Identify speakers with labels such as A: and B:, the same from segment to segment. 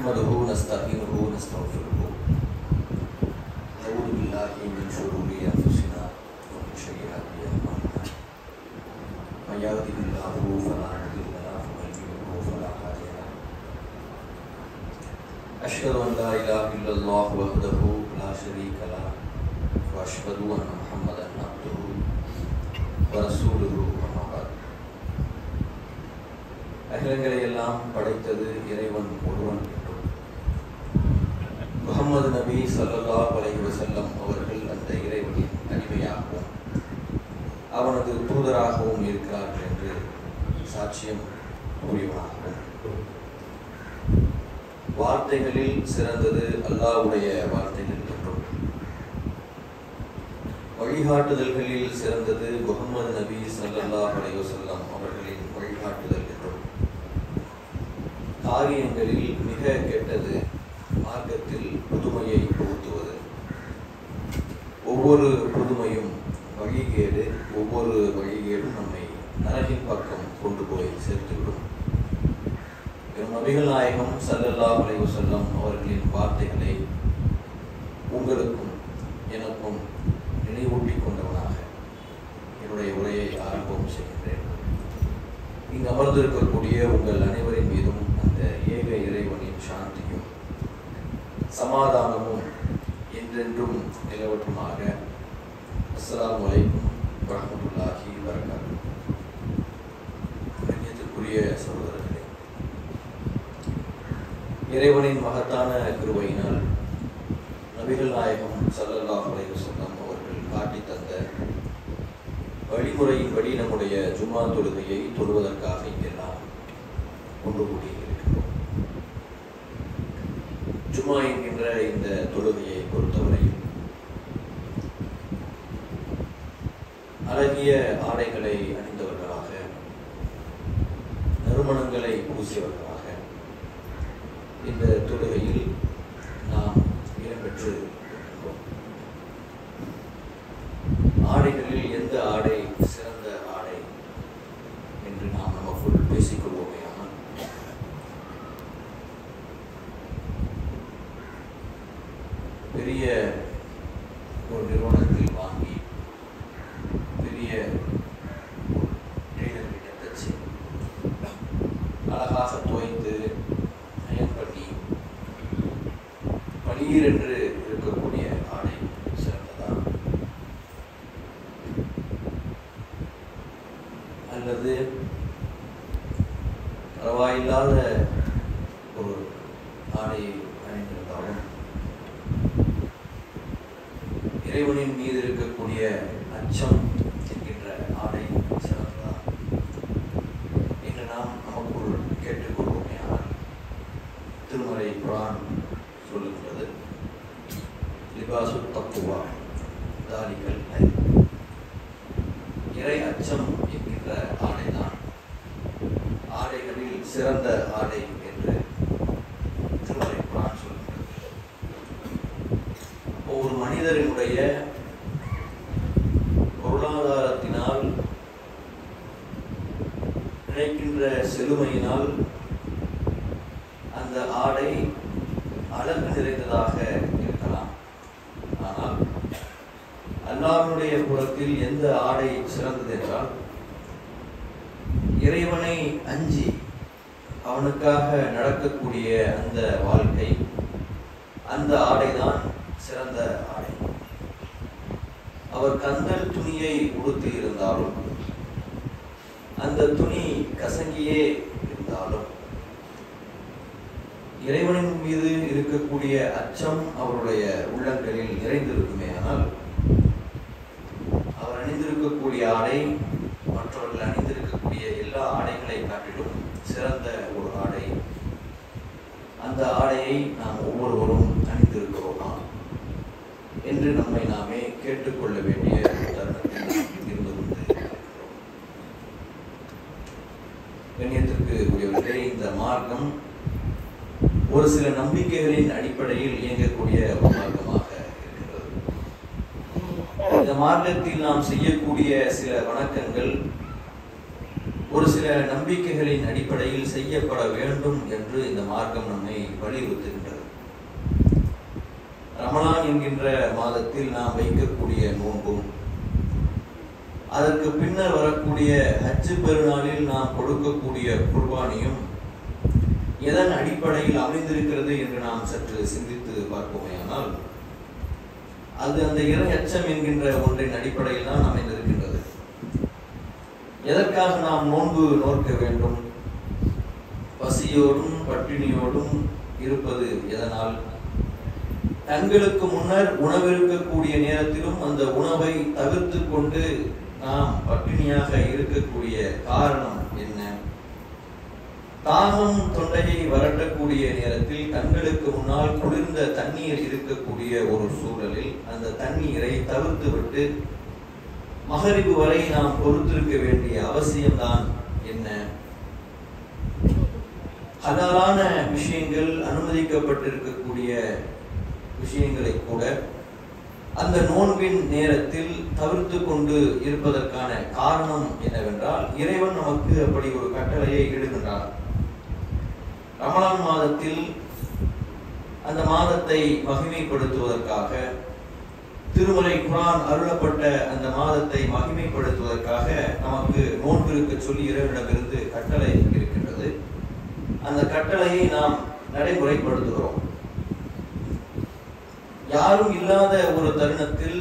A: نحمده ونستعينه ونستغفره نعوذ بالله من شرور أنفسنا ومن سيئات أعمالنا من يهده الله فلا مضل له ومن يضلل فلا هادي له أشهد أن لا إله إلا الله وحده لا شريك له وأشهد أن محمدا عبده ورسوله أما بعد அகிலங்களை எல்லாம் படைத்தது இறைவன் ஒருவன் என்றும் முஹம்மது நபி ஸல்லல்லாஹு அலைஹி வஸல்லம் அவர்கள் அந்த இறைவனின் அடிமையாகவும் அவனது தூதராகவும் இருக்கிறார்கள் என்று சாட்சியம் கூறியவனாகவும் வார்த்தைகளில் சிறந்தது அல்லாஹ்வுடைய வார்த்தைகள் என்றும் வழிகாட்டுதல்களில் சிறந்தது முஹம்மது நபி ஸல்லல்லாஹு அலைஹி வஸல்லம் அவர்களின் வழிகாட்டுதல் என்றும் காரியங்களில் மிக கெட்டது மார்க்கத்தில் புதுமையை புகுத்துவது, ஒவ்வொரு புதுமையும் வழிகேடு, ஒவ்வொரு வழிகேடும் நம்மை நரகின் பக்கம் கொண்டு போய் சேர்த்துவிடும். நபிகள் நாயகம் ஸல்லல்லாஹு அலைஹி வஸல்லம் அவர்களின் வார்த்தைகளை உங்களுக்கும் எனக்கும் நினைவூட்டிக் கொண்டவனாக என்னுடைய உரையை ஆரம்பம் செய்கின்றேன். இங்கு அமர்ந்திருக்கக்கூடிய உங்கள் அனைவரின் மீதும் அந்த ஏக இறைவனின் சாந்தியும் சமாதானமும் என்றென்றும் நிலவட்டுமாக. அஸ்ஸலாமு அலைக்கும் வரஹ்மத்துல்லாஹி வபரகாத்துஹு. கண்ணியத்திற்குரிய சகோதரர்களே, இறைவனின் மகத்தான கிருபையினால் நபிகள் நாயகம் ஸல்லல்லாஹு அலைஹி வஸல்லம் அவர்கள் காட்டித் தந்த வழிமுறையின்படி நம்முடைய ஜும்மா தொழுகையை தொழுவதற்காக இங்கெல்லாம் ஒன்று கூடியிருக்கிறோம். ஜும்மா என்கின்ற இந்த தொழுகையை பொறுத்தவரையில் அழகிய ஆடைகளை அணிந்தவர்களாக, நறுமணங்களை பூசியவர்களாக இந்த தொழுகையில் நாம் இடம்பெற்று இருக்கின்றோம். ஆடைகளில் எந்த ஆடை சிறந்த ஆடை என்று நாம் நமக்குள் பேசிக்கொள்வோமே. ஆனால் பெரிய ஒரு நிறுவனத்தில் வாங்கி பெரிய டெய்லர்கிட்ட தச்சு அழகாக துவைத்து அயன் பண்ணி பனீர் என்று இருக்கக்கூடிய ஆடை சிறந்ததா, அல்லது பரவாயில்லாத ஒரு ஆடை அணிந்திருந்தாலும் இறைவனின் மீது இருக்கக்கூடிய அச்சம் என்கின்ற ஆடை சிறந்ததா என்று நாம் நமக்குள் கேட்டுக்கொள்வோமே. ஆனால் திருமறை குர்ஆன் சொல்லுகிறது, லிபாசு தக்குவா தாலிகள், இறை அச்சம் என்கின்ற ஆடைதான் ஆடைகளில் சிறந்த ஆடை என்று திருமறை குர்ஆன் சொல்கிறது. ஒரு மனிதரினுடைய பொருளாதாரத்தினால் கிடைக்கின்ற செழுமையினால் அந்த ஆடை அழகு நிறைந்ததாக இருக்கலாம். ஆனால் அல்லாஹ்வுடைய புறத்தில் எந்த ஆடை சிறந்தது என்றால், இறைவனை அஞ்சி அவனுக்காக நடக்கக்கூடிய அந்த வாழ்க்கை, அந்த ஆடைதான் சிறந்த ஆடை. அவர் கந்தல் துணியை உடுத்தி இருந்தாலும், அந்த துணி கசங்கியே இருந்தாலும், இறைவனின் மீது இருக்கக்கூடிய அச்சம் அவருடைய உள்ளங்களில் நிறைந்திருக்குமே. ஆனால் அவர் அணிந்திருக்கக்கூடிய ஆடை மற்றவர்கள் அணிந்திருக்கக்கூடிய எல்லா ஆடைகளை காட்டிலும் சிறந்த ஒரு ஆடை. அந்த ஆடையை நாம் ஒவ்வொருவரும் அணிந்திருக்கிறோமா என்று நம்மை நாமே கேட்டுக்கொள்ள வேண்டிய தருணத்தில் இருந்து கொண்டிருக்கிறோம். கண்ணியத்திற்கு உரியவர்களே, இந்த மார்க்கம் ஒரு சில நம்பிக்கைகளின் அடிப்படையில் இயங்கக்கூடிய ஒரு மார்க்கமாக இருக்கிறது. இந்த மார்க்கத்தில் நாம் செய்யக்கூடிய சில வணக்கங்கள் ஒரு சில நம்பிக்கைகளின் அடிப்படையில் செய்யப்பட வேண்டும் என்று இந்த மார்க்கம் நம்மை வலியுறுத்துகின்றது. ரமலான் என்கின்ற மாதத்தில் நாம் வைக்கக்கூடிய நோன்பும், அதற்கு பின்னர் வரக்கூடிய ஹஜ் பெருநாளில் நாம் கொடுக்கக்கூடிய குர்பானியும் எதன் அடிப்படையில் அமைந்திருக்கிறது என்று நாம் சற்று சிந்தித்து பார்ப்போமேயானால், அது அந்த இறை அச்சம் என்கின்ற ஒன்றின் அடிப்படையில் தான் அமைந்திருக்கின்றது. எதற்காக நாம் நோன்பு நோக்க வேண்டும்? பசியோடும் பட்டினியோடும் இருப்பது எதனால்? தங்களுக்கு முன்னர் உணவு இருக்கக்கூடிய நேரத்திலும் அந்த உணவை தவிர்த்து கொண்டு நாம் பட்டினியாக இருக்கக்கூடிய காரணம் என்ன? தாகம் தொண்டையை வரட்டக்கூடிய நேரத்தில் தங்களுக்கு முன்னால் குளிர்ந்த தண்ணீர் இருக்கக்கூடிய ஒரு சூழலில் அந்த தண்ணீரை தவிர்த்து விட்டு மகரிபு வரை நாம் பொறுத்திருக்க வேண்டிய அவசியம்தான் என்ன? ஹலாலான விஷயங்கள், அனுமதிக்கப்பட்டிருக்கக்கூடிய விஷயங்களை கூட அந்த நோன்பின் நேரத்தில் தவிர்த்து கொண்டு இருப்பதற்கான காரணம் என்னவென்றால், இறைவன் நமக்கு அப்படி ஒரு கட்டளையை இடுகின்றார். ரமலான் மாதத்தில் அந்த மாதத்தை மகிமைப்படுத்துவதற்காக, திருமறை குர்ஆன் அருளப்பட்ட அந்த மாதத்தை மகிமைப்படுத்துவதற்காக நமக்கு நோன்பு இருக்க சொல்லி இறைவனிடமிருந்து கட்டளை இருக்கின்றது. அந்த கட்டளையை நாம் நடைமுறைப்படுத்துகிறோம். யாரும் இல்லாத ஒரு தருணத்தில்,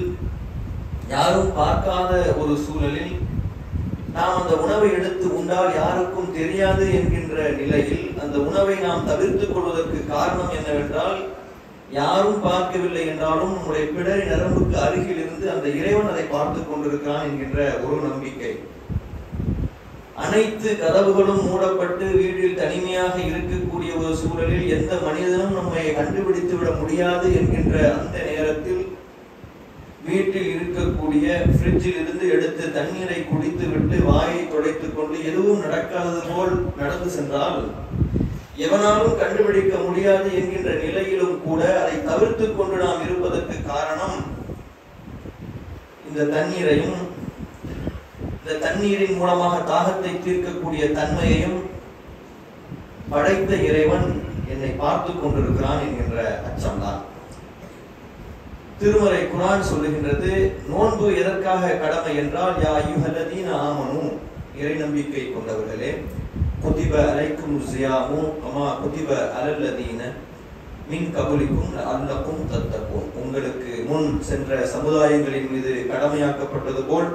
A: யாரும் பார்க்காத ஒரு சூழலில் நாம் அந்த உணவை எடுத்து உண்டால் யாருக்கும் தெரியாது என்கின்ற நிலையில் அந்த உணவை நாம் தவிர்த்துக் கொள்வதற்கு காரணம் என்னவென்றால், யாரும் பார்க்கவில்லை என்றாலும் நம்முடைய பிடரி நரம்புக்கு அருகில் இருந்து அந்த இறைவன் அதை பார்த்துக் கொண்டிருக்கிறான் என்கின்ற ஒரு நம்பிக்கை. அனைத்து கதவுகளும் மூடப்பட்டு வீட்டில் தனிமையாக இருக்கக்கூடிய ஒரு சூழலில் எந்த மனிதனும் நம்மை கண்டுபிடித்து விட முடியாது என்கின்ற அந்த நேரத்தில் வீட்டில் இருக்கக்கூடிய ஃப்ரிட்ஜில் இருந்து எடுத்து தண்ணீரை குடித்து விட்டு வாயை துடைத்துக் கொண்டு எதுவும் நடக்காதது போல் நடந்து சென்றால் எவனாலும் கண்டுபிடிக்க முடியாது என்கின்ற நிலையிலும் கூட அதை தவிர்த்து கொண்டு நாம் இருப்பதற்கு காரணம், இந்த தண்ணீரையும் இந்த தண்ணீரின் மூலமாக தாகத்தை தீர்க்கக்கூடிய தன்மையையும் படைத்த இறைவன் என்னை பார்த்து கொண்டிருக்கிறான் என்கின்ற அச்சம்தான். திருமறை குர்ஆன் சொல்லுகின்றது, நோன்பு எதற்காக கடமை என்றால், யா அய்யுஹல்லதீன ஆமனூ, இறை நம்பிக்கை கொண்டவர்களே, குதிப அலைக்கும் ஸியாமு கமா குதிப அலல்லதீன மின் கபலிக்கும் லஅல்லகும் தத்தகூன், உங்களுக்கு முன் சென்ற சமுதாயங்களின் மீது கடமையாக்கப்பட்டது போல்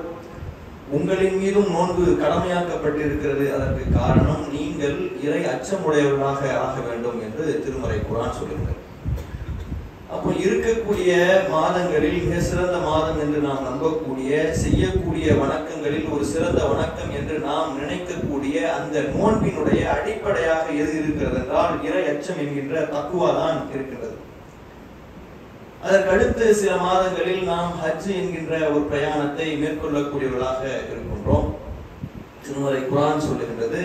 A: உங்களின் மீதும் நோன்பு கடமையாக்கப்பட்டிருக்கிறது. அதற்கு காரணம் நீங்கள் இறை அச்சமுடையவர்களாக ஆக வேண்டும் என்று திருமறை குர்ஆன் சொல்லுகிறது. அப்போ இருக்கக்கூடிய மாதங்களில் மிக சிறந்த மாதம் என்று நாம் நம்பக்கூடிய, செய்யக்கூடிய வணக்கங்களில் ஒரு சிறந்த வணக்கம் என்று நாம் நினைக்கக்கூடிய அந்த நோன்பினுடைய அடிப்படையாக எது இருக்கிறது என்றால், இறை அச்சம் என்கின்ற தக்குவா தான் இருக்கின்றது. அதற்கடுத்து சில மாதங்களில் நாம் ஹஜ் என்கின்ற ஒரு பிரயாணத்தை மேற்கொள்ளக்கூடியவர்களாக இருக்கின்றோம். திருமறை குர்ஆன் சொல்லுகின்றது,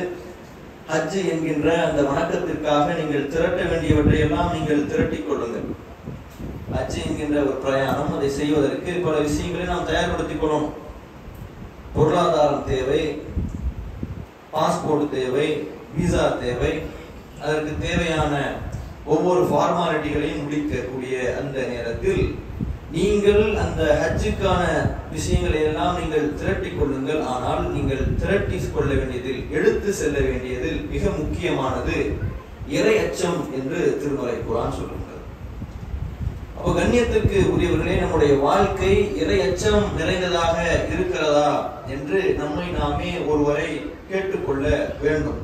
A: ஹஜ் என்கின்ற அந்த வணக்கத்திற்காக நீங்கள் திரட்ட வேண்டியவற்றை எல்லாம் நீங்கள் திரட்டிக் கொள்ளுங்கள். ஹஜ் என்கின்ற ஒரு பிரயாணம், அதை செய்வதற்கு பல விஷயங்களை நாம் தயார்படுத்திக் கொள்ளணும். பொருளாதாரம் தேவை, பாஸ்போர்ட் தேவை, விசா தேவை, அதற்கு தேவையான ஒவ்வொரு ஃபார்மாலிட்டிகளையும் முடிக்கக்கூடிய அந்த நேரத்தில் நீங்கள் அந்த ஹஜ்ஜுக்கான விஷயங்களை எல்லாம் நீங்கள் திரட்டிக் கொள்ளுங்கள். ஆனால் நீங்கள் திரட்டி கொள்ள வேண்டியதில், எடுத்து செல்ல வேண்டியதில் மிக முக்கியமானது இறை அச்சம் என்று திருமறை குர்ஆன் சொல்லுகிறது. அப்போ கண்ணியத்திற்கு உரியவர்களே, நம்முடைய வாழ்க்கை இறை அச்சம் நிறைந்ததாக இருக்கிறதா என்று நம்மை நாமே ஒருவரை கேட்டுக்கொள்ள வேண்டும்.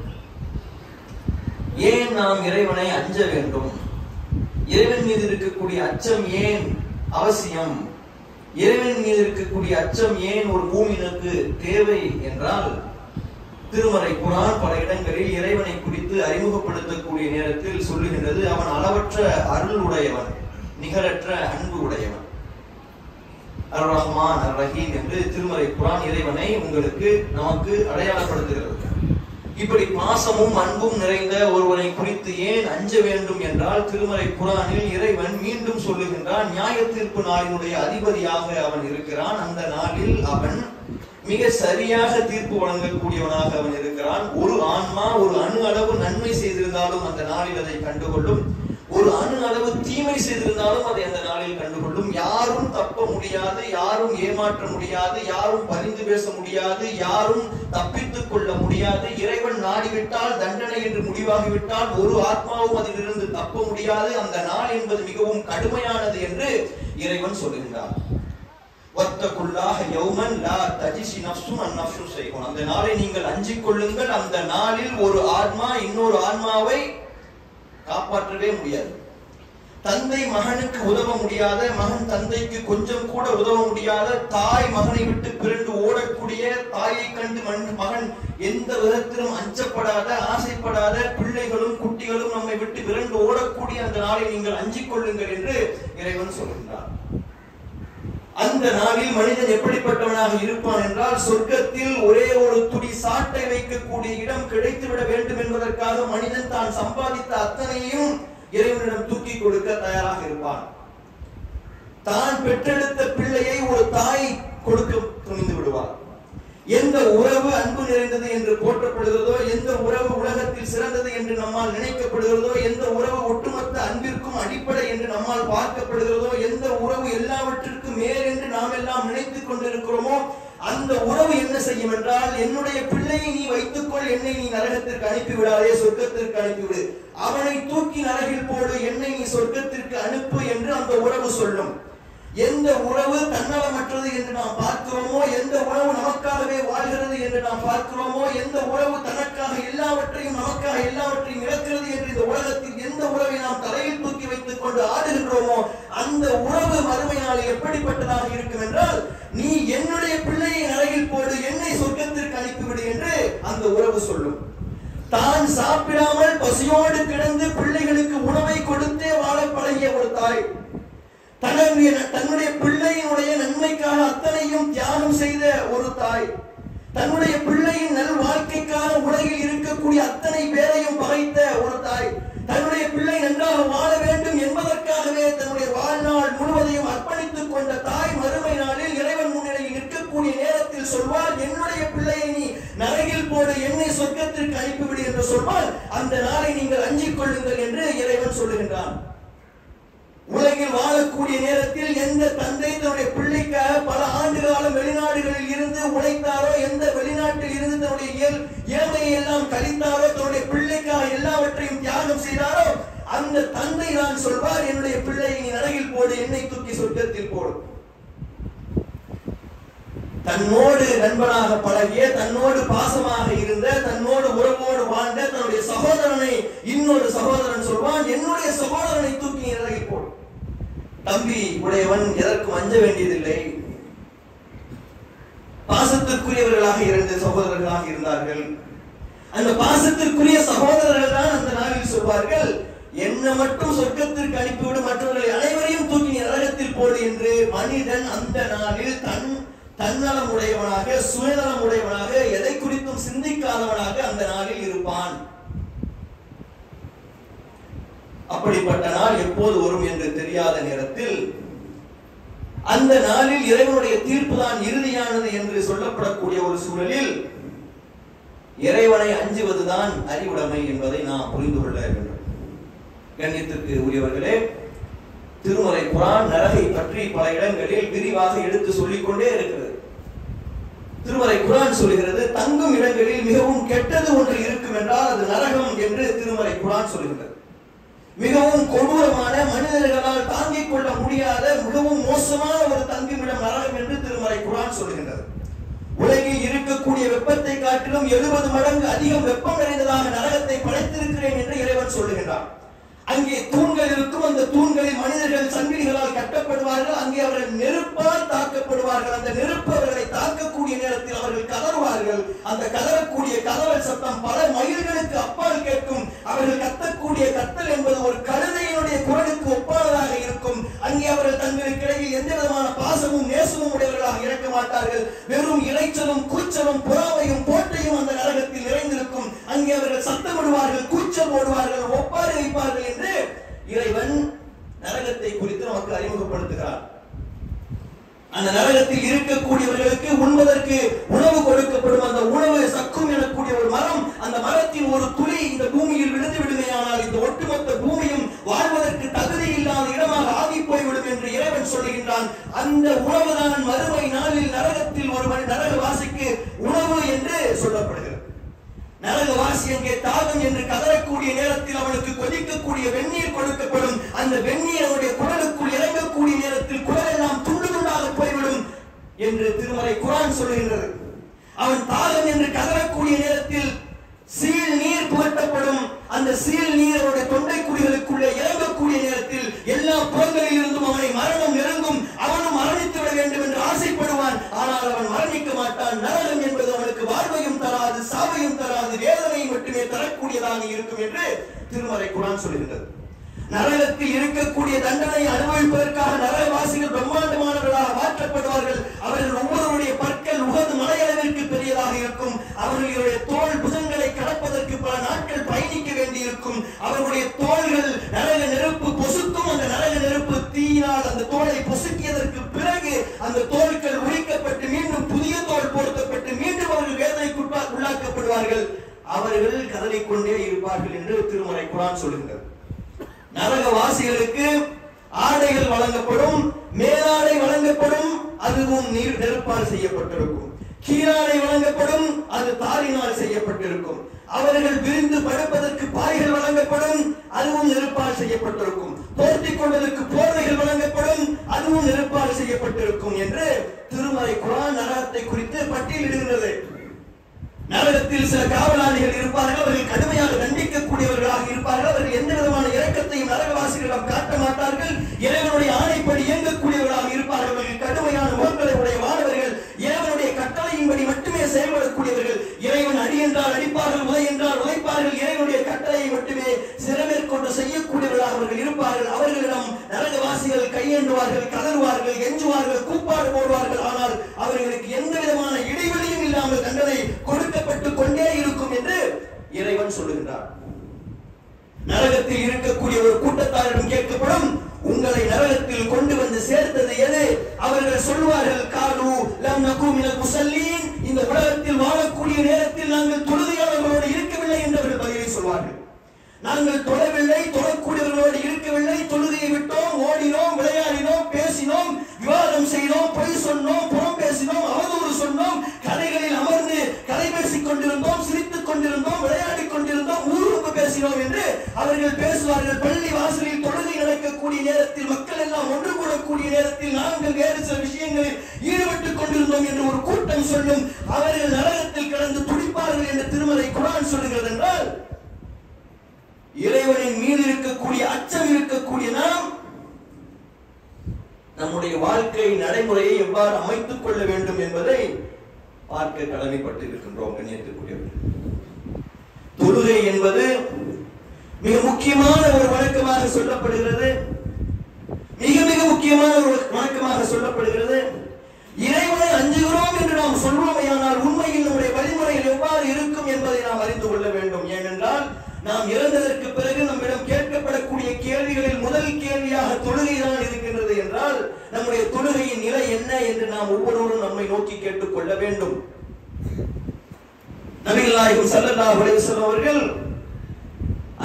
A: ஏன் நாம் இறைவனை அஞ்ச வேண்டும்? இறைவன் மீது இருக்கக்கூடிய அச்சம் ஏன் அவசியம்? இறைவன் மீது இருக்கக்கூடிய அச்சம் ஏன் ஒரு மூமினுக்கு தேவை என்றால், திருமறை குர்ஆன் பல இடங்களில் இறைவனை குறித்து அறிமுகப்படுத்தக்கூடிய நேரத்தில் சொல்லுகின்றது, அவன் அளவற்ற அருள் உடையவன், நிகரற்ற அன்பு உடையவன். அர் ரஹ்மான் அர் ரஹீம் என்று திருமறை குர்ஆன் இறைவனை உங்களுக்கு நமக்கு அடையாளப்படுத்துகிறது. இப்படி பாசமும் அன்பும் நிறைந்த ஒருவனை குறித்து ஏன் அஞ்ச வேண்டும் என்றால், திருமறை குர்ஆனில் இறைவன் மீண்டும் சொல்லுகின்றான், நியாய தீர்ப்பு நாளினுடைய அதிபதியாக அவன் இருக்கிறான். அந்த நாளில் அவன் மிக சரியாக தீர்ப்பு வழங்கக்கூடியவனாக அவன் இருக்கிறான். ஒரு ஆன்மா ஒரு அணு அளவு நன்மை செய்திருந்தாலும் அந்த நாளில் அதை கண்டுகொள்ளும், ஒரு அணு அளவு தீமை செய்திருந்தாலும் அதை அந்த நாளில் கண்டுகொள்ளும். யாரும் தப்ப முடியாது, யாரும் ஏமாற்ற முடியாது, யாரும் பரிந்து பேச முடியாது, யாரும் தப்பித்துக் கொள்ள முடியாது. இறைவன் நாடிவிட்டால் தண்டனை என்று முடிவாகிவிட்டால் ஒரு ஆத்மாவும் அதிலிருந்து தப்ப முடியாது. அந்த நாள் என்பது மிகவும் கடுமையானது என்று இறைவன் சொல்லுகின்றார். அந்த நாளை நீங்கள் அஞ்சிக் கொள்ளுங்கள். அந்த நாளில் ஒரு ஆன்மா இன்னொரு ஆன்மாவை காப்பாற்றவே முடியாது. தந்தை மகனுக்கு உதவ முடியாத, மகன் தந்தைக்கு கொஞ்சம் கூட உதவ முடியாத, தாய் மகனை விட்டு பிறந்து ஓடக்கூடிய, தாயை கண்டு மகன் எந்த விதத்திலும் அஞ்சப்படாத, ஆசைப்படாத, பிள்ளைகளும் குட்டிகளும் நம்மை விட்டு விரண்டு ஓடக்கூடிய அந்த நாளை நீங்கள் அஞ்சிக் கொள்ளுங்கள் என்று இறைவன் சொல்கின்றார். அந்த நாளில் மனிதன் எப்படிப்பட்டவனாக இருப்பான் என்றால், சொர்க்கத்தில் ஒரே ஒரு துடி சாட்டை வைக்கக்கூடிய இடம் கிடைத்துவிட வேண்டும் என்பதற்காக மனிதன் தான் சம்பாதித்த அத்தனையும் இறைவனிடம் தூக்கி கொடுக்க தயாராக இருப்பான். தான் பெற்றெடுத்த பிள்ளையை ஒரு தாய் கொடுக்க துணிந்து விடுவார். எந்த உறவு அன்பு நிறைந்தது என்று போற்றப்படுகிறதோ, எந்த உறவு உலகத்தில் சிறந்தது என்று நம்மால் நினைக்கப்படுகிறதோ, எந்த உறவு ஒட்டுமொத்த அன்பிற்கும் அடிப்படை என்று நம்மால் பார்க்கப்படுகிறதோ, எந்த உறவு எல்லாவற்றிற்கும் மேல் என்று நாம் எல்லாம் நினைத்துக் கொண்டிருக்கிறோமோ, அந்த உறவு என்ன செய்யும் என்றால், என்னுடைய பிள்ளையை நீ வைத்துக்கொள், என்னை நீ நரகத்திற்கு அனுப்பிவிடாதே, சொர்க்கத்திற்கு அனுப்பிவிடு, அவனை தூக்கி நரகில் போடு, என்னை நீ சொர்க்கத்திற்கு அனுப்பு என்று அந்த உறவு சொல்லும். எந்த உறவு தன்னலமற்றது என்று நாம் பார்க்கிறோமோ, எந்த உறவு நமக்காகவே வாழ்கிறது என்று நாம் பார்க்கிறோமோ, எந்த உறவு தனக்காக எல்லாவற்றையும் நமக்காக எல்லாவற்றையும் இழக்கிறது என்று இந்த உலகத்தில் எந்த உறவை நாம் தலையில் தூக்கி வைத்துக் கொண்டு ஆடுகின்றோமோ, அந்த உறவு மறுமை நாளில் எப்படிப்பட்டதாக இருக்கும் என்றால், நீ என்னுடைய பிள்ளையை நரகில் போடு, என்னை சொர்க்கத்திற்கு அனுப்பிவிடு என்று அந்த உறவு சொல்லும். தான் சாப்பிடாமல் பசியோடு கிடந்து பிள்ளைகளுக்கு உணவை கொடுத்தே வாழ பழகிய ஒரு தாய், தன்னுடைய பிள்ளையினுடைய நன்மைக்காக அத்தனையும் தியாகம் செய்த ஒரு தாய், தன்னுடைய பிள்ளையின் நல் வாழ்க்கைக்காக உலகில் இருக்கக்கூடிய அத்தனை பேரையும் பகைத்த ஒரு தாய், தன்னுடைய பிள்ளை நன்றாக வாழ வேண்டும் என்பதற்காகவே தன்னுடைய வாழ்நாள் முழுவதையும் அர்ப்பணித்துக் கொண்ட தாய் மறுமை நாளில் இறைவன் முன்னிலையில் நிற்கக்கூடிய நேரத்தில் சொல்வார், என்னுடைய பிள்ளையை நீ நரகில் போடு, என்னை சொர்க்கத்திற்கு அனுப்பிவிடு என்று சொல்வார். அந்த நாளை நீங்கள் அஞ்சிக் கொள்ளுங்கள் என்று இறைவன் சொல்லுகின்றான். உலகில் வாழக்கூடிய நேரத்தில் எந்த தந்தை தன்னுடைய பிள்ளைக்காக பல ஆண்டு காலம் வெளிநாடுகளில் இருந்து உழைத்தாரோ, எந்த வெளிநாட்டில் இருந்து தன்னுடைய ஏழ்மையை எல்லாம் கழித்தாரோ, தன்னுடைய பிள்ளைக்காக எல்லாவற்றையும் தியாகம் செய்தாரோ, அந்த தந்தை தான் சொல்வார், என்னுடைய பிள்ளையை நீ நரகில் போடு, என்னை தூக்கி சொர்க்கத்தில் போடு. தன்னோடு நண்பனாக பழகிய, தன்னோடு பாசமாக இருந்த, தன்னோடு உறவோடு வாழ்ந்த தன்னுடைய சகோதரனை இன்னொரு சகோதரன் சொல்வான், என்னுடைய சகோதரனை தூக்கி நரகில் போடு. தம்பி உடையவன் எதற்கும் அஞ்ச வேண்டியதில்லை. பாசத்திற்குரியவர்களாக இருந்த சகோதரர்களாக இருந்தார்கள். அந்த பாசத்திற்குரிய சகோதரர்கள் தான் அந்த நாளில் சொல்வார்கள், என்ன மட்டும் சொர்க்கத்திற்கு அனுப்பிவிடு, மற்றவர்களை அனைவரையும் தூக்கி நரகத்தில் போடு என்று. மனிதன் அந்த நாளில் தன்னலம் உடையவனாக, சுயநலம் உடையவனாக, எதை குறித்தும் சிந்திக்காதவனாக அந்த நாளில் இருப்பான். அப்படிப்பட்ட நாள் எப்போது வரும் என்று தெரியாத நேரத்தில், அந்த நாளில் இறைவனுடைய தீர்ப்பு தான் இறுதியானது என்று சொல்லப்படக்கூடிய ஒரு சூழலில், இறைவனை அஞ்சுவதுதான் அறிவுடைமை என்பதை நாம் புரிந்து கொள்ள வேண்டும். கண்ணியத்திற்கு உரியவர்களே, திருமறை குர்ஆன் நரகை பற்றி பல இடங்களில் விரிவாக எடுத்து சொல்லிக் கொண்டே இருக்கிறது. திருமறை குர்ஆன் சொல்கிறது, தங்கும் இடங்களில் மிகவும் கெட்டது ஒன்று இருக்கும் என்றால் அது நரகம் என்று திருமறை குர்ஆன் சொல்கிறது. மிகவும் கொடூரமான, மனிதர்களால் தாங்கிக் கொள்ள முடியாத, மிகவும் மோசமான ஒரு தங்குமிடம் நரகம் என்று திருமறை குர்ஆன் சொல்கின்றது. உலகில் இருக்கக்கூடிய வெப்பத்தை காட்டிலும் 70 மடங்கு அதிகம் வெப்பம் நிறைந்ததாக நரகத்தை படைத்திருக்கிறேன் என்று இறைவன் சொல்லுகின்றார். அங்கே தூண்கள் இருக்கும், அந்த தூண்களில் மனிதர்கள் சங்கிலிகளால் கட்டப்படுவார்கள், அங்கே அவர்கள் நெருப்பால் தாக்கப்படுவார்கள். அந்த நெருப்பு அவர்களை தாக்கக்கூடிய நேரத்தில் அவர்கள் கதறுவார்கள். அந்த கதறக்கூடிய கதறல் சத்தம் பல மைல்களுக்கு அப்பால் கேட்கும். அவர்கள் கத்தக்கூடிய கத்தல் என்பது ஒரு கழுதையினுடைய குரலுக்கு ஒப்பானதாக இருக்கும். அங்கே அவர்கள் தங்களுக்கிடையில் எந்த விதமான பாசமும் நேசமும் உடையவர்களாக இருக்க மாட்டார்கள். வெறும் இறைச்சலும் கூச்சலும் பொறாமையும் போட்டையும் அந்த நரகத்தில் நிறைந்திருக்கும். அங்கே அவர்கள் சத்தமிடுவார்கள், கூச்சல் போடுவார்கள், ஒப்பாரி வைப்பார்கள் என்று இறைவன் நரகத்தை குறித்து நமக்கு அறிமுகப்படுத்துகிறார். அந்த நரகத்தில் இருக்கக்கூடியவர்களுக்கு உண்பதற்கு உணவு கொடுக்கப்படும். அந்த உணவு சக்கும் எனக்கூடிய ஒரு மரம், அந்த மரத்தின் ஒரு துளி இந்த பூமியில் விழுந்து விடுமையானால் இந்த ஒட்டுமொத்த பூமியும் வாழ்வதற்கு தகுதி இல்லாத இடமாக ஆகி போய்விடும் என்று இறைவன் சொல்லுகின்றான். அந்த உணவுதான் மறுமை நாளில் நரகத்தில் ஒரு நரகவாசிக்கு உணவு என்று சொல்லப்படுகிறது. நரகவாசி அங்கே தாகம் என்று கதறக்கூடிய நேரத்தில் அவனுக்கு கொதிக்கக்கூடிய வெந்நீர் கொடுக்கப்படும். அந்த வெந்நீர் அவனுடைய குடலுக்குள் இறங்கக்கூடிய நேரத்தில் குடலெல்லாம் துண்டு துண்டாக போய்விடும் என்று திருமறை குர்ஆன் சொல்லுகின்றது. அவன் தாகம் என்று கதறக்கூடிய நேரத்தில் சீல் நீர் புகட்டப்படும். அந்த சீல் நீர் அவருடைய தொண்டை குழிகளுக்குள்ளே இறங்கக்கூடிய நேரத்தில் எல்லா புறங்களில் இருந்தும் அவனை மரணம் நெருங்கும். அவனும் மரணித்து விட வேண்டும் என்று ஆசைப்படுவான். ஆனால் அவன் மரணிக்க மாட்டான். நரகம் என்பது அவனுக்கு வாழ்வையும் தராது, சாவையும் தராது, வேதனையை மட்டுமே தரக்கூடியதாக இருக்கும் என்று திருமறை குர்ஆன் சொல்லுகின்றது. நரகத்தில் இருக்கக்கூடிய தண்டனை அனுபவிப்பதற்காக நரகவாசிகள் பிரம்மாண்டமானவர்களாக மாற்றப்படுவார்கள். அவர்கள் ஒவ்வொருவருடைய பற்கள் உகது மலையளவிற்கு பெரியதாக இருக்கும். அவர்களுடைய தோல் புதங்களை கடப்பதற்கு பல நாட்கள் பயணிக்க வேண்டியிருக்கும். அவர்களுடைய தோள்கள் நரக நெருப்பு பொசுக்கும். அந்த நரக நெருப்பு தீயினால் அந்த தோலை பொசுக்கியதற்கு பிறகு அந்த தோல்கள் உரிக்கப்பட்டு மீண்டும் புதிய தோல் போர்த்தப்பட்டு மீண்டும் அவர்கள் வேதனைக்கு உள்ளாக்கப்படுவார்கள். அவர்கள் கதறிக்கொண்டே இருப்பார்கள் என்று திருமறை குர்ஆன் சொல்லுகிறது. நரகவாசிகளுக்கு ஆடைகள் வழங்கப்படும், மேலாடை வழங்கப்படும், அதுவும் நெருப்பால் செய்யப்பட்டிருக்கும். கீழாடை வழங்கப்படும், அது தாரினால் செய்யப்பட்டிருக்கும். அவர்கள் விரிந்து படுப்பதற்கு பாய்கள் வழங்கப்படும், அதுவும் நெருப்பால் செய்யப்பட்டிருக்கும். போர்த்திக் கொள்வதற்கு போர்வைகள் வழங்கப்படும், அதுவும் நெருப்பால் செய்யப்பட்டிருக்கும் என்று திருமறை குர்ஆன் நரகத்தை குறித்து பட்டியலிடுகிறது. நரகத்தில் சில காவலாளிகள் இருப்பார்கள். அவர்கள் கடுமையாக தண்டிக்கக்கூடியவர்களாக இருப்பார்கள். அவர்கள் எந்த விதமான இரக்கத்தையும் நரகவாசிகளிடம் காட்ட மாட்டார்கள். இறைவனுடைய ஆணைப்படி இயங்கக்கூடியவர்களாக இருப்பார்கள். அவர்கள் கடுமையான முகங்களை உடைய மாணவர்கள், இறைவனுடைய கட்டளையின்படி மட்டுமே செயல்படக்கூடியவர்கள். இறைவன் அடி என்றால் அடிப்பார்கள், உதை என்றால் உதைப்பார்கள். இறைவனுடைய கட்டளையை மட்டுமே சிறமேற்கொண்டு செய்யக்கூடியவர்களாக அவர்கள் இருப்பார்கள். அவர்களிடம் நரகவாசிகள் கையேந்துவார்கள், கதறுவார்கள், எஞ்சுவார்கள், கூப்பாடு போடுவார்கள். ஆனால் அவர்களுக்கு எந்த விதமான இடைவெளியும் இல்லாமல் தண்டனை கொடுக்கப்பட்டு கொண்டே இருக்கும் என்று இறைவன் சொல்லுகிறார். நரகத்தில் இருக்கக்கூடிய ஒரு கூட்டத்தாரிடம் கேட்கப்படும், உங்களை நரகத்தில் கொண்டு வந்து சேர்த்தது எது? அவர்கள் சொல்வார்கள், காலு லம் நகு மினல் முஸல்லீன், இந்த உலகத்தில் வாழக்கூடிய நேரத்தில் நாங்கள் தொழுகையாளர்களோடு இருக்கவில்லை என்று அவர்கள் பதிலை சொல்வார்கள். நாங்கள் தொழவில்லை, தொழக்கூடியவர்களோடு இருக்கவில்லை, தொழுகையை விட்டோம், ஓடினோம், விளையாடினோம், பேசினோம், விவாதம் செய்தோம், பொய் சொன்னோம், புறம் பேசினோம், அவதூறு சொன்னோம், கதைகளில் அமர்ந்து கதை பேசிக் கொண்டிருந்தோம், சிரித்துக் கொண்டிருந்தோம், விளையாடிக் கொண்டிருந்தோம், ஊருக்கு பேசினோம் என்று அவர்கள் பேசுவார்கள். பள்ளி வாசலில் தொழுகை நடக்கக்கூடிய நேரத்தில், மக்கள் எல்லாம் ஒன்று கூடக்கூடிய நேரத்தில் நாங்கள் வேறு சில விஷயங்களில் ஈடுபட்டுக் கொண்டிருந்தோம் என்று ஒரு கூட்டம் சொல்லும். அவர்கள் நரகத்தில் கடந்து துடிப்பார்கள் என்று திருமறை குர்ஆன் சொல்லுகிறது. என்றால் இறைவனின் மீது இருக்கக்கூடிய அச்சம் இருக்கக்கூடிய நாம் நம்முடைய வாழ்க்கை நடைமுறையை எவ்வாறு அமைத்துக் கொள்ள வேண்டும் என்பதை பார்க்க கடமைப்பட்டு இருக்கின்றோம். கண்ணியத்திற்குரியவர்கள், தொழுகை என்பது மிக முக்கியமான ஒரு வணக்கமாக சொல்லப்படுகிறது. மிக மிக முக்கியமான ஒரு வணக்கமாக சொல்லப்படுகிறது. இறைவனை அஞ்சுகிறோம் என்று நாம் சொல்வோமையானால் உண்மையில் நம்முடைய வழிமுறைகள் எவ்வாறு இருக்கும் என்பதை நாம் அறிந்து கொள்ள வேண்டும். ஏனென்றால் நாம் இறந்ததற்கு பிறகு நம்மிடம் கேட்கப்படக்கூடிய கேள்விகளில் முதல் கேள்வியாக தொழுகைதான் இருக்கின்றது. என்றால் நம்முடைய தொழுகையின் நிலை என்ன என்று நாம் ஒவ்வொருவரும் நம்மை நோக்கி கேட்டுக் கொள்ள வேண்டும். நபிகள் நாயகம் ஸல்லல்லாஹு அலைஹி வஸல்லம் அவர்கள்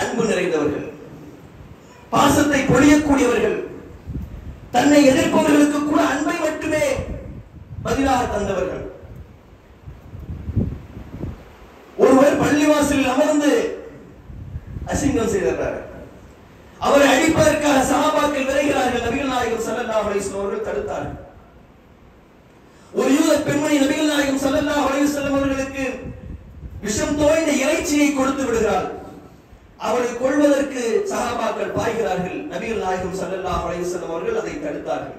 A: அன்பு நிறைந்தவர்கள், பாசத்தை பொழியக்கூடியவர்கள், தன்னை எதிர்ப்பவர்களுக்கு கூட அன்பை மட்டுமே பதிலாக தந்தவர்கள். ஒருவர் பள்ளிவாசலில் அமர்ந்து அசிங்கம் செய்தார். அவரை அடிப்பதற்காக சஹாபாக்கள் விரைகிறார்கள். நபிகள் நாயகம் ஸல்லல்லாஹு அலைஹி வஸல்லம் அவர்கள் தடுத்தார்கள். ஒரு யூத பெண்மணி நபிகள் நாயகம் ஸல்லல்லாஹு அலைஹி வஸல்லம் அவர்களுக்கு விஷம் தோய்ந்த இறைச்சியை கொடுத்து விடுகிறார். அவளை கொல்வதற்கு சஹாபாக்கள் பாய்கிறார்கள். நபிகள் நாயகம் ஸல்லல்லாஹு அலைஹி வஸல்லம் அவர்கள் அதை தடுத்தார்கள்.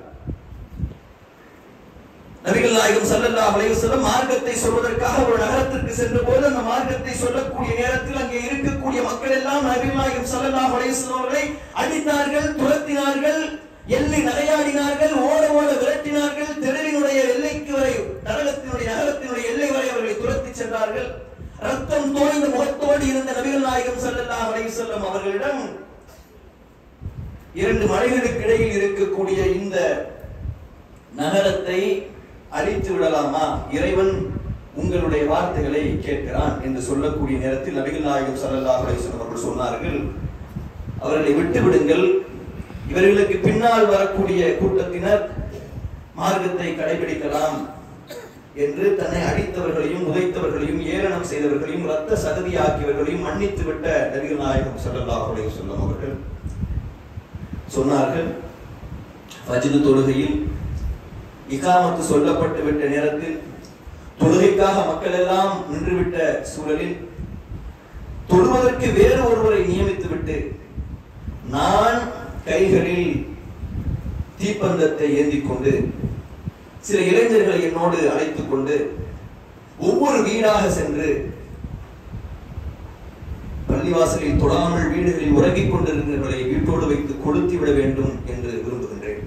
A: நபிகள் நாயகம் ஸல்லல்லாஹு அலைஹி வஸல்லம் மார்க்கத்தை சொல்வதற்காக ஒரு நகரத்திற்கு சென்ற போது அந்த மார்க்கத்தை சொல்லக்கூடிய நேரத்தில் அங்கே இருக்கக்கூடிய மக்கள் எல்லாம் நபிகள் நாயகம் ஸல்லல்லாஹு அலைஹி வஸல்லம் அவர்களை அடித்தார்கள், துரத்தினார்கள், எல்லை நகையாடினார்கள், ஓட ஓட விரட்டினார்கள். தெருவினுடைய எல்லைக்கு வரை, நகரத்தினுடைய எல்லை வரை அவர்களை துரத்தி சென்றார்கள். ரத்தம் தோய்ந்த முகத்தோடு இருந்த நபிகள் நாயகம் ஸல்லல்லாஹு அலைஹி வஸல்லம் அவர்களிடம் இரண்டு மலைகளுக்கு இடையில் இருக்கக்கூடிய இந்த நகரத்தை அழித்து விடலாமா, இறைவன் உங்களுடைய வார்த்தைகளை கேட்கிறான் என்று சொல்லக்கூடிய நேரத்தில் நபிகள் நாயகம் ஸல்லல்லாஹு அலைஹி வஸல்லம் அவர்கள் சொன்னார்கள், அவர்களை விட்டு விடுங்கள், இவர்களுக்கு பின்னால் வரக்கூடிய கூட்டத்தினர் மார்க்கத்தை கடைபிடிக்கலாம் என்று தன்னை அடித்தவர்களையும் உதைத்தவர்களையும் ஏளனம் செய்தவர்களையும் இரத்த சகதியாக்கியவர்களையும் மன்னித்து விட்ட நபிகள் நாயகம் ஸல்லல்லாஹு அலைஹி வஸல்லம் அவர்கள் சொன்னார்கள், ஃபஜ்ர் தொழுகையில் இகாமத்து சொல்லப்பட்டு விட்ட நேரத்தில் தொழுகைக்காக மக்கள் எல்லாம் நின்றுவிட்ட சூழலில் தொழுவதற்கு வேறு ஒருவரை நியமித்து விட்டு நான் கைகளில் தீப்பந்தத்தை ஏந்தி கொண்டு சில இளைஞர்களை என்னோடு அழைத்துக் கொண்டு ஒவ்வொரு வீடாக சென்று பள்ளிவாசலில் தொடாமல் வீடுகளில் உறங்கிக் கொண்டிருக்கிறவர்களை வீட்டோடு வைத்து கொளுத்தி விட வேண்டும் என்று விரும்புகின்றேன்.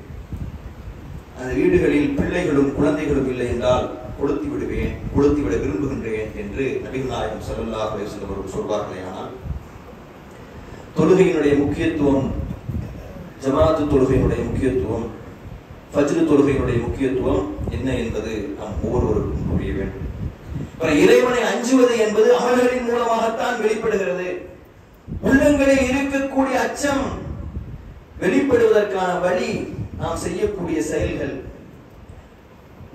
A: அந்த வீடுகளில் பிள்ளைகளும் குழந்தைகளும் இல்லை என்றால் கொளுத்தி விடுவேன், கொளுத்தி விட விரும்புகின்றேன் என்று நபிகள் நாயகம் ஸல்லல்லாஹு அலைஹி வஸல்லம் அவர்கள் சொல்வார்களே. ஆனால் தொழுகையினுடைய முக்கியத்துவம், ஜமாஅத்து தொழுகையினுடைய முக்கியத்துவம், ஃபஜ்ர் தொழுகையினுடைய முக்கியத்துவம் என்ன என்பது நாம் ஒவ்வொருவருக்கும் புரிய வேண்டும். இறைவனை அஞ்சுவது என்பது அமல்களின் மூலமாகத்தான் வெளிப்படுகிறது. உள்ளங்களில் இருக்கக்கூடிய அச்சம் வெளிப்படுவதற்கான வழி நாம் செய்யக்கூடிய செயல்கள்,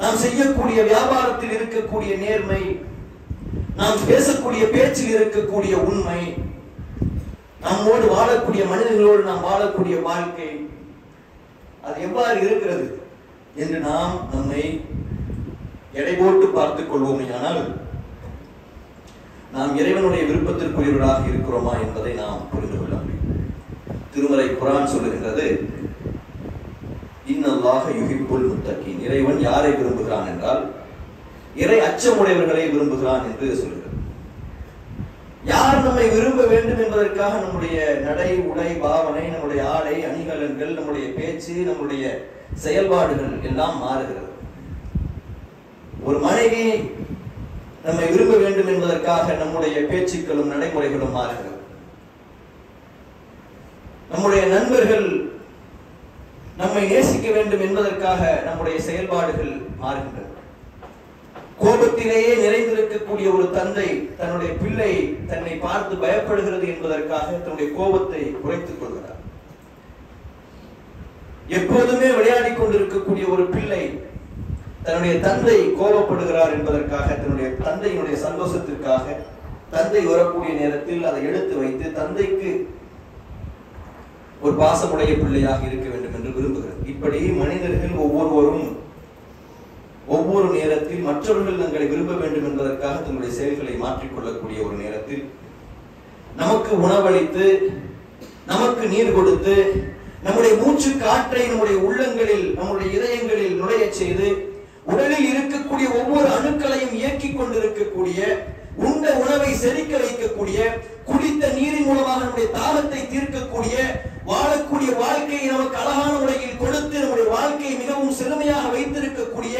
A: நாம் செய்யக்கூடிய வியாபாரத்தில் இருக்கக்கூடிய நேர்மை, நாம் பேசக்கூடிய பேச்சில் இருக்கக்கூடிய உண்மை, நம்மோடு வாழக்கூடிய மனிதர்களோடு நாம் வாழக்கூடிய வாழ்க்கை, அது எவ்வாறு இருக்கிறது என்று நாம் நம்மை எடை போட்டு பார்த்துக் கொள்வோமே. ஆனால் நாம் இறைவனுடைய விருப்பத்திற்குரியவர்களாக இருக்கிறோமா என்பதை நாம் புரிந்து கொள்ள முடியும். திருமறை குர்ஆன் சொல்லுகின்றது, இன்னல்லாஹ யுஹிப்புல் முத்தகீன், இறைவன் யாரை விரும்புகிறான் என்றால் இறை அச்சமுடையவர்களை விரும்புகிறான் என்று சொல்கிறது. யார் நம்மை விரும்ப வேண்டும் என்பதற்காக நம்முடைய நடை, உடை, பாவனை, நம்முடைய ஆடை அணிகலன்கள், நம்முடைய பேச்சு, நம்முடைய செயல்பாடுகள் எல்லாம் மாறுகிறது. ஒரு மனைவி நம்மை விரும்ப வேண்டும் என்பதற்காக நம்முடைய பேச்சுக்களும் நடைமுறைகளும் மாறுகிறது. நம்முடைய நண்பர்கள் நம்மை நேசிக்க வேண்டும் என்பதற்காக நம்முடைய செயல்பாடுகள் மாறுகின்றன. கோபத்திலேயே நிறைந்திருக்கக்கூடிய ஒரு தந்தை தன்னுடைய பிள்ளை தன்னை பார்த்து பயப்படுகிறது என்பதற்காக தன்னுடைய கோபத்தை குறைத்துக் கொள்கிறார். எப்போதுமே விளையாடிக் கொண்டிருக்கக்கூடிய ஒரு பிள்ளை தன்னுடைய தந்தை கோபப்படுகிறார் என்பதற்காக தன்னுடைய தந்தையினுடைய சந்தோஷத்திற்காக தந்தை வரக்கூடிய நேரத்தில் அதை எடுத்து வைத்து தந்தைக்கு ஒரு பாசமுடைய பிள்ளையாக இருக்க வேண்டும் என்று விரும்புகிறது. இப்படி மனிதர்கள் ஒவ்வொருவரும் ஒவ்வொரு நேரத்தில் மற்றவர்கள் தங்களை விரும்ப வேண்டும் என்பதற்காக தங்களுடைய செயல்களை மாற்றிக்கொள்ளக்கூடிய ஒரு நேரத்தில் நமக்கு உணவளித்து, நமக்கு நீர் கொடுத்து, நம்முடைய மூச்சு காற்றை நம்முடைய உள்ளங்களில், நம்முடைய இதயங்களில் நுழைய செய்து, உடலில் இருக்கக்கூடிய ஒவ்வொரு அணுக்களையும் இயக்கிக் கொண்டிருக்கக்கூடிய, உண்ட உணவை செரிக்க வைக்கக்கூடிய, குடித்த நீரின் மூலமாக நம்முடைய தாகத்தை தீர்க்கக்கூடிய, வாழக்கூடிய வாழ்க்கையை நமக்கு அழகான முறையில் கொடுத்து நம்முடைய வாழ்க்கையை மிகவும் செழுமையாக வைத்திருக்கக்கூடிய,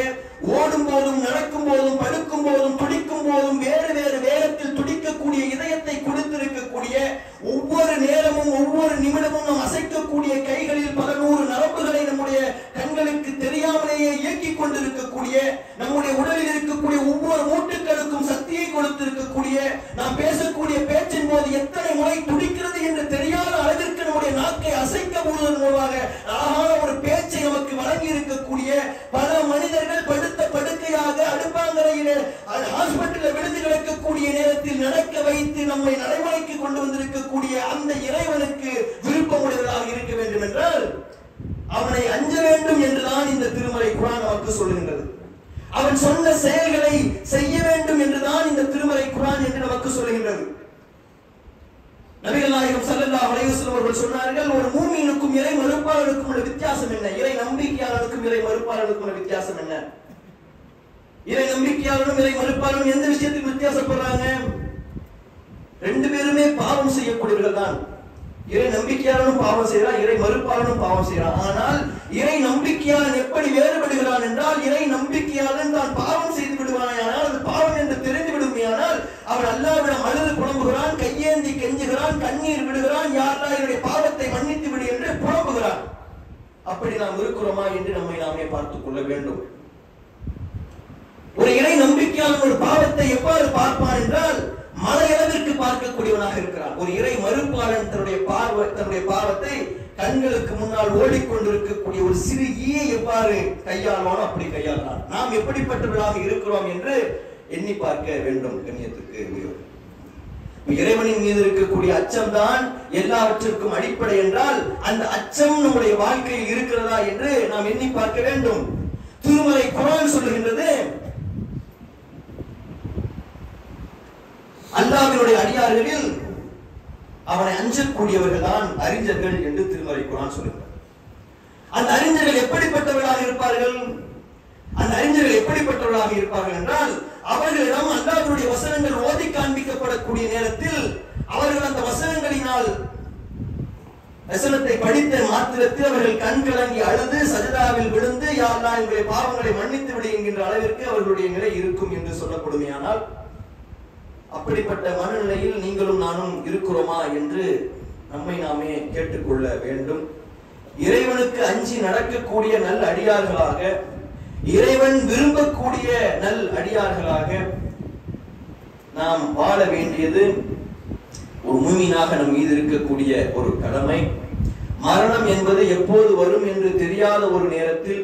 A: ஓடும் போதும், நடக்கும் போதும், படுக்கும் போதும், துடிக்கும் போதும் வேறு வேறு வேகத்தில் துடிக்கக்கூடிய இதயத்தை கொடுத்திருக்கக்கூடிய, ஒவ்வொரு நேரமும் ஒவ்வொரு நிமிடமும் நாம் அசைக்கக்கூடிய கைகளில் பல நூறு நரம்புகளை நம்முடைய கண்களுக்கு தெரியாமலேயே இயக்கிக் கொண்டிருக்கக்கூடிய, நம்முடைய உடலில் இருக்கக்கூடிய ஒவ்வொரு மூட்டுகளுக்கும் சக்தியை கொடுத்திருக்கக்கூடிய, நாம் பேசக்கூடிய பேச்சின் போது எத்தனை முறை துடிக்கிறது என்று தெரியாத அளவிற்கு நம்முடைய நாக்கை அசைக்க போவதன் மூலமாக அழகான ஒரு பேச்சை நமக்கு வழங்கி இருக்கக்கூடிய, பல மனிதர்கள் படுத்த படுக்கையாக அடுப்பாங்கரையிலே ஹாஸ்பிட்டலில் விழுந்து கிடக்கக்கூடிய நேரத்தில் நடக்க வைத்து நம்மை நடைமுறைக்கு கொண்டு வந்திருக்கக்கூடிய அந்த இறைவனுக்கு விருப்பமுடையவராக இருக்க வேண்டும் என்றால் அவனை அஞ்ச வேண்டும் என்றுதான் இந்த திருமறை குர்ஆன் நமக்கு சொல்லுகின்றது. அவன் சொன்ன செயல்களை செய்ய வேண்டும் என்றுதான் இந்த திருமறை குர்ஆன் என்று நமக்கு சொல்லுகின்றது. நபிகள் நாயகம் ஸல்லல்லாஹு அலைஹி வஸல்லம் அவர்கள் சொன்னார்கள், ஒரு மூமினுக்கும் இறை மறுப்பாளருக்கும் உள்ள வித்தியாசம் என்ன? இறை நம்பிக்கையாளருக்கும் இறை மறுப்பாளருக்கும் உள்ள வித்தியாசம் என்ன? இறை நம்பிக்கையாளரும் இறை மறுப்பாளரும் எந்த விஷயத்தில் வித்தியாசப்படுறாங்க? ரெண்டு பேருமே பாவம் செய்யக்கூடியவர்கள் தான். இறை நம்பிக்கையாளனும் பாவம் செய்யறான், இறை மறுப்பாளனும் பாவம் செய்யறான். ஆனால் இறை நம்பிக்கையாளன் எப்படி வேறுபடுகிறான் என்றால், இறை நம்பிக்கையாளன் தான் பாவம் செய்து விடுவானால், அது பாவம் என்று தெரிந்து விடுமையானால் அவன் அல்லாஹ்விடம் அழுது புலம்புகிறான், கையேந்தி கெஞ்சுகிறான், கண்ணீர் விடுகிறான், யாரா என்னுடைய பாவத்தை மன்னித்து விடு என்று புலம்புகிறான். அப்ப அப்படி நாம் இருக்கிறோமா என்று நம்மை நாமே பார்த்துக் கொள்ள வேண்டும். ஒரு இறை நம்பிக்கையாளன் ஒரு பாவத்தை எவ்வாறு பார்ப்பான் என்றால் மலையளவிற்கு பார்க்கக்கூடியவனாக இருக்கிறான். ஒரு இறை மறுப்பாளன் தன்னுடைய பாவத்தை கண்களுக்கு முன்னால் ஓடிக்கொண்டிருக்கக்கூடிய ஒரு சிறு ஈயை எவ்வாறு கையாள்வானோ அப்படி கையாள்தான். நாம் எப்படிப்பட்டவர்களாக இருக்கிறோம் என்று எண்ணி பார்க்க வேண்டும். கண்ணியத்துக்கு இறைவனின் மீது இருக்கக்கூடிய அச்சம் தான் எல்லாவற்றிற்கும் அடிப்படை என்றால் அந்த அச்சம் நம்முடைய வாழ்க்கையில் இருக்கிறதா என்று நாம் எண்ணி பார்க்க வேண்டும். திருமறை குர்ஆன் சொல்லுகின்றது, அல்லாஹ்வினுடைய அடியார்களில் அவனை அஞ்சக்கூடியவர்கள் தான் அறிஞர்கள் என்று திருமறை குர்ஆன் சொல்லுகிறார். அந்த அறிஞர்கள் எப்படிப்பட்டவர்களாக இருப்பார்கள்? அந்த அறிஞர்கள் எப்படிப்பட்டவர்களாக இருப்பார்கள் என்றால் அவர்களிடம் அல்லாஹ்வுடைய வசனங்கள் ஓதி காண்பிக்கப்படக்கூடிய நேரத்தில் அவர்கள் அந்த வசனங்களினால் வசனத்தை படித்த மாத்திரத்தில் அவர்கள் கண் கலங்கி அழுது சஜதாவில் விழுந்து யா அல்லாஹ் எங்களுடைய பாவங்களை மன்னித்து விடு என்கின்ற அளவிற்கு அவர்களுடைய நிலை இருக்கும் என்று சொல்லப்படுமையானால் அப்படிப்பட்ட மனநிலையில் நீங்களும் நானும் இருக்கிறோமா என்று நம்மை நாமே கேட்டுக்கொள்ள வேண்டும். இறைவனுக்கு அஞ்சி நடக்கக்கூடிய நல் அடியார்களாக, இறைவன் விரும்பக்கூடிய நல் அடியார்களாக நாம் வாழ வேண்டியது ஒரு மூமினாக நம் மீது இருக்கக்கூடிய ஒரு கடமை. மரணம் என்பது எப்போது வரும் என்று தெரியாத ஒரு நேரத்தில்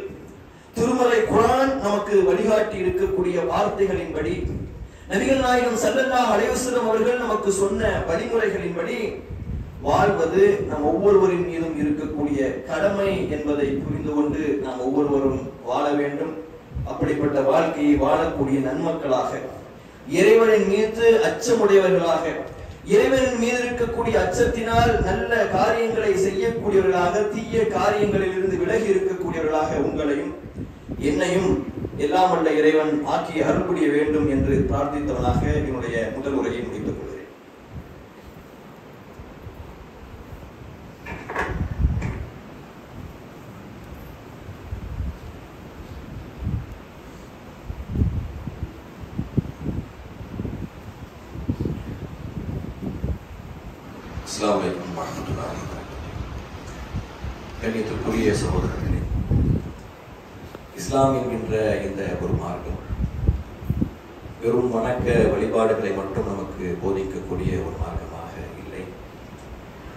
A: திருமறை குர்ஆன் நமக்கு வழிகாட்டி இருக்கக்கூடிய வார்த்தைகளின்படி, நபிகள் நாயகம் ஸல்லல்லாஹு அலைஹி வஸல்லம் அவர்கள் நமக்கு சொன்ன வழிமுறைகளின்படி வாழ்வது நம் ஒவ்வொருவரின் மீதும் இருக்கக்கூடிய கடமை என்பதை புரிந்து கொண்டு நாம் ஒவ்வொருவரும் வாழ வேண்டும். அப்படிப்பட்ட வாழ்க்கையை வாழக்கூடிய நன்மக்களாக, இறைவனின் மீது அச்சமுடையவர்களாக, இறைவனின் மீது இருக்கக்கூடிய அச்சத்தினால் நல்ல காரியங்களை செய்யக்கூடியவர்களாக, தீய காரியங்களில் இருந்து விலகி இருக்கக்கூடியவர்களாக உங்களையும் என்னையும் எல்லாம் வல்ல இறைவன் ஆக்கி அருள் புரிய வேண்டும் என்று பிரார்த்தித்தவனாக என்னுடைய முதல் உரையை முடித்துக் கொள்கிறேன். அஸ்ஸலாமு அலைக்கும் வரஹ்மத்துல்லாஹி வபரகாத்துஹு. கண்ணியத்திற்குரிய சகோதரர்களே, இஸ்லாம் என்கின்ற இந்த ஒரு மார்க்கம் வெறும் வணக்க வழிபாடுகளை மட்டும் நமக்கு போதிக்கக்கூடிய ஒரு மார்க்கமாக இல்லை.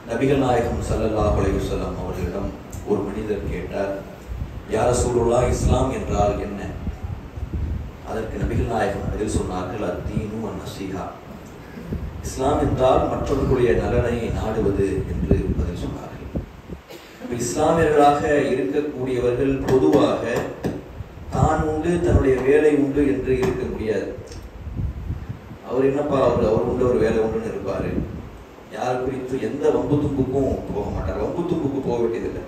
A: நபிகள் நாயகம் ஸல்லல்லாஹு அலைஹி வஸல்லம் அவர்களிடம் ஒரு மனிதர் கேட்டார், யா ரசூலுல்லாஹ், இஸ்லாம் என்றால் என்ன? அதற்கு நபிகள் நாயகம் பதில் சொன்னார்கள், அத்தீனு அந்நஸீஹா. இஸ்லாம் என்றால் மற்றவர்களுடைய நலனை நாடுவது என்று பதில் சொன்னார்கள். இஸ்லாமியர்களாக இருக்கக்கூடியவர்கள் பொதுவாக தான் உண்டு தன்னுடைய வேலை உண்டு என்று இருக்க முடியாது. அவர் என்னப்பா அவர் உண்டு ஒரு வேலை உண்டுன்னு இருப்பாரு. யார் குறித்து எந்த வம்பு தும்புக்கும் போக மாட்டார். வம்பு தும்புக்கு போக வேண்டியதில்லை.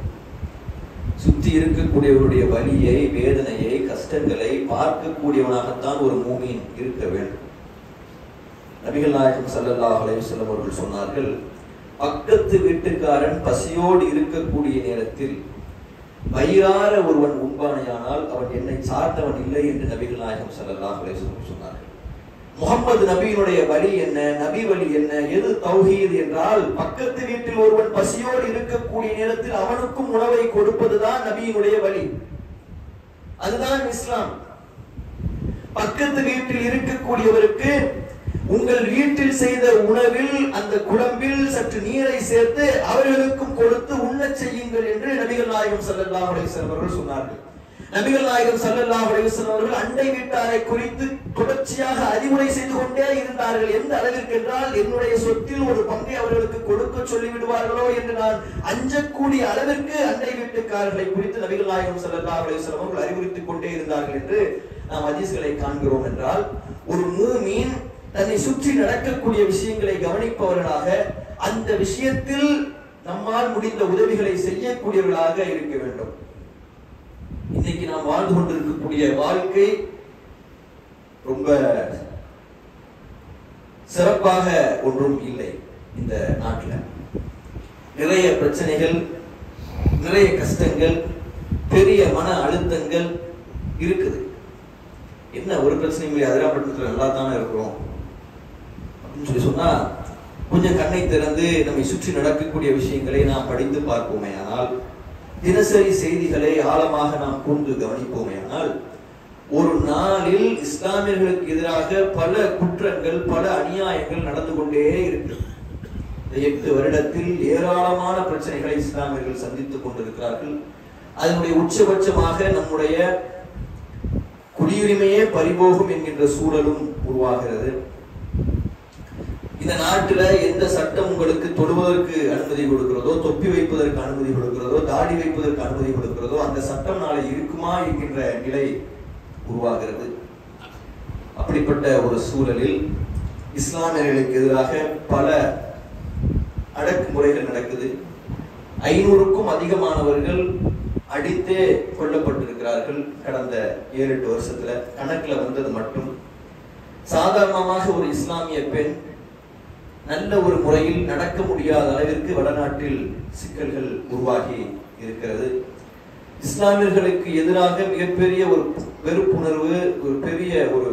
A: சுத்தி இருக்கக்கூடியவருடைய வலியை, வேதனையை, கஷ்டங்களை பார்க்கக்கூடியவனாகத்தான் ஒரு மூமின் இருக்க வேண்டும். நபிகள் நாயகம் ஸல்லல்லாஹு அலைஹி வஸல்லம் அவர்கள் சொன்னார்கள், பக்கத்து வீட்டுக்காரன் பசியோடு இருக்கக்கூடிய நேரத்தில் வயிறார ஒருவன் உண்பானையானால் அவன் என்னை சார்ந்தவன் இல்லை என்று நபிகள் நாயகம் ஸல்லல்லாஹு அலைஹி வஸல்லம் சொன்னார்கள். முகமது நபியினுடைய வழி என்ன, நபி வழி என்ன, எது தௌஹீத் என்றால் பக்கத்து வீட்டில் ஒருவன் பசியோடு இருக்கக்கூடிய நேரத்தில் அவனுக்கும் உணவை கொடுப்பதுதான் நபியினுடைய வழி. அதுதான் இஸ்லாம். பக்கத்து வீட்டில் இருக்கக்கூடியவருக்கு உங்கள் வீட்டில் செய்த உணவில் அந்த குழம்பில் சற்று நீரை சேர்த்து அவர்களுக்கும் கொடுத்து உண்ணச் செய்யுங்கள் என்று நபிகள் நாயகம் ஸல்லல்லாஹு அலைஹி வஸல்லம் அவர்கள் சொன்னார்கள். நபிகள் நாயகம் ஸல்லல்லாஹு அலைஹி வஸல்லம் அவர்கள் அண்டை வீட்டாரை குறித்து தொடர்ச்சியாக அறிவுரை செய்து கொண்டே இருந்தார்கள். எந்த அளவிற்கு என்றால், என்னுடைய சொத்தில் ஒரு பங்கை அவர்களுக்கு கொடுக்க சொல்லி விடுவார்களோ என்று நான் அஞ்சக்கூடிய அளவிற்கு அண்டை வீட்டுக்காரர்களை குறித்து நபிகள் நாயகம் ஸல்லல்லாஹு அலைஹி வஸல்லம் அவர்கள் அறிவுறுத்திக் கொண்டே இருந்தார்கள் என்று நாம் ஹதீஸ்களை காண்கிறோம். என்றால் ஒரு மூமின் தன்னை சுற்றி நடக்கக்கூடிய விஷயங்களை கவனிப்பவர்களாக, அந்த விஷயத்தில் நம்மால் முடிந்த உதவிகளை செய்யக்கூடியவர்களாக இருக்க வேண்டும். இன்னைக்கு நாம் வாழ்ந்து கொண்டிருக்கக்கூடிய வாழ்க்கை ரொம்ப சிறப்பாக ஒன்றும் இல்லை. இந்த நாட்டில் நிறைய பிரச்சனைகள், நிறைய கஷ்டங்கள், பெரிய மன அழுத்தங்கள் இருக்குது. என்ன ஒரு பிரச்சனையும் இல்லை, அதிராப்பட்டத்தில் நல்லா தானே இருக்கிறோம் அப்படின்னு சொல்லி சொன்னா, கொஞ்சம் கண்ணை திறந்து நம்மை சுற்றி நடக்கக்கூடிய விஷயங்களை நாம் படித்து பார்ப்போமே ஆனால் தினசரி செய்திகளை ஆழமாக நாம் கூர்ந்து கவனிப்போமேயானால் ஒரு நாளில் இஸ்லாமியர்களுக்கு எதிராக பல குற்றங்கள், பல அநியாயங்கள் நடந்து கொண்டே இருக்கு. 8 வருடத்தில் ஏராளமான பிரச்சனைகளை இஸ்லாமியர்கள் சந்தித்துக் கொண்டிருக்கிறார்கள். அதனுடைய உச்சபட்சமாக நம்முடைய குடியுரிமையே பறிபோகும் என்கின்ற சூழலும் உருவாகிறது. இந்த நாட்டில் எந்த சட்டம் உங்களுக்கு தொடுவதற்கு அனுமதி கொடுக்கிறதோ, தொப்பி வைப்பதற்கு அனுமதி கொடுக்கிறதோ, தாடி வைப்பதற்கு அனுமதி கொடுக்கிறதோ, அந்த சட்டம் நாளை இருக்குமா என்கின்ற நிலை உருவாகிறது. அப்படிப்பட்ட ஒரு சூழலில் இஸ்லாமியர்களுக்கு எதிராக பல அடக்குமுறைகள் நடக்குது. 500க்கும் அதிகமானவர்கள் அடித்தே கொல்லப்பட்டிருக்கிறார்கள். கடந்த 7-8 வருஷத்துல கணக்குல வந்தது மட்டும். சாதாரணமாக ஒரு இஸ்லாமிய பெண் நல்ல ஒரு முறையில் நடக்க முடியாத அளவிற்கு வடநாட்டில் சிக்கல்கள் உருவாகி இருக்கிறது. இஸ்லாமியர்களுக்கு எதிராக மிகப்பெரிய ஒரு வெறுப்புணர்வு, ஒரு பெரிய ஒரு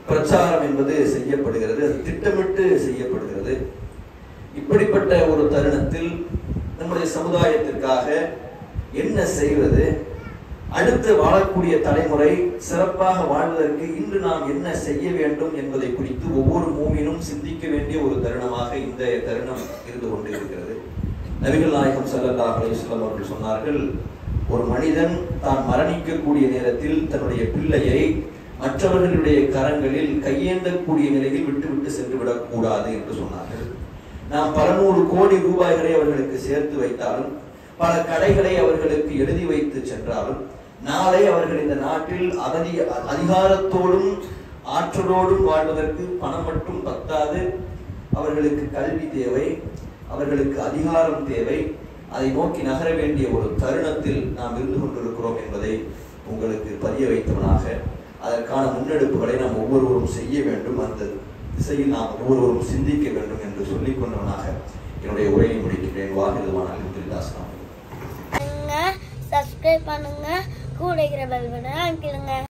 A: பிரச்சாரம் என்பது செய்யப்படுகிறது. அது திட்டமிட்டு செய்யப்படுகிறது. இப்படிப்பட்ட ஒரு தருணத்தில் நம்முடைய சமுதாயத்திற்காக என்ன செய்வது, அடுத்து வாழக்கூடிய தலைமுறை சிறப்பாக வாழ்வதற்கு இன்று நாம் என்ன செய்ய வேண்டும் என்பதை குறித்து ஒவ்வொரு மூமினும் சிந்திக்க வேண்டிய ஒரு தருணமாக இந்த தருணம் இருந்து கொண்டிருக்கிறது. நபிகள் நாயகம் ஸல்லல்லாஹு அலைஹி வஸல்லம் அவர்கள் சொன்னார்கள், ஒரு மனிதன் தான் மரணிக்கக்கூடிய நேரத்தில் தன்னுடைய பிள்ளையை மற்றவர்களுடைய கரங்களில் கையேந்தக்கூடிய நிலையில் விட்டுவிட்டு சென்று விடக்கூடாது என்று சொன்னார்கள். நாம் பல 100 கோடி ரூபாய்களை அவர்களுக்கு சேர்த்து வைத்தாலும், பல கடைகளை அவர்களுக்கு எழுதி வைத்து சென்றாலும், நாளை அவர்கள் இந்த நாட்டில் அதிகாரத்தோடும் ஆற்றலோடும் வாழ்வதற்கு பணம் மட்டும் பத்தாது. அவர்களுக்கு கல்வி தேவை, அவர்களுக்கு அதிகாரம் தேவை. அதை நோக்கி நகர வேண்டிய ஒரு தருணத்தில் நாம் இருந்து கொண்டிருக்கிறோம் என்பதை உங்களுக்கு பதிய வைத்தவனாக, அதற்கான முன்னெடுப்புகளை நாம் ஒவ்வொருவரும் செய்ய வேண்டும், அந்த திசையில் நாம் ஒவ்வொருவரும் சிந்திக்க வேண்டும் என்று சொல்லிக் கொண்டவனாக என்னுடைய உரையை முடிக்கிறேன். வாகிதுவான அல்ஹம்துலில்லாஹ்.
B: சப்ஸ்கிரைப் பண்ணுங்க, கூட இருக்கிற பெல் பட்டனை அழுத்திடுங்க.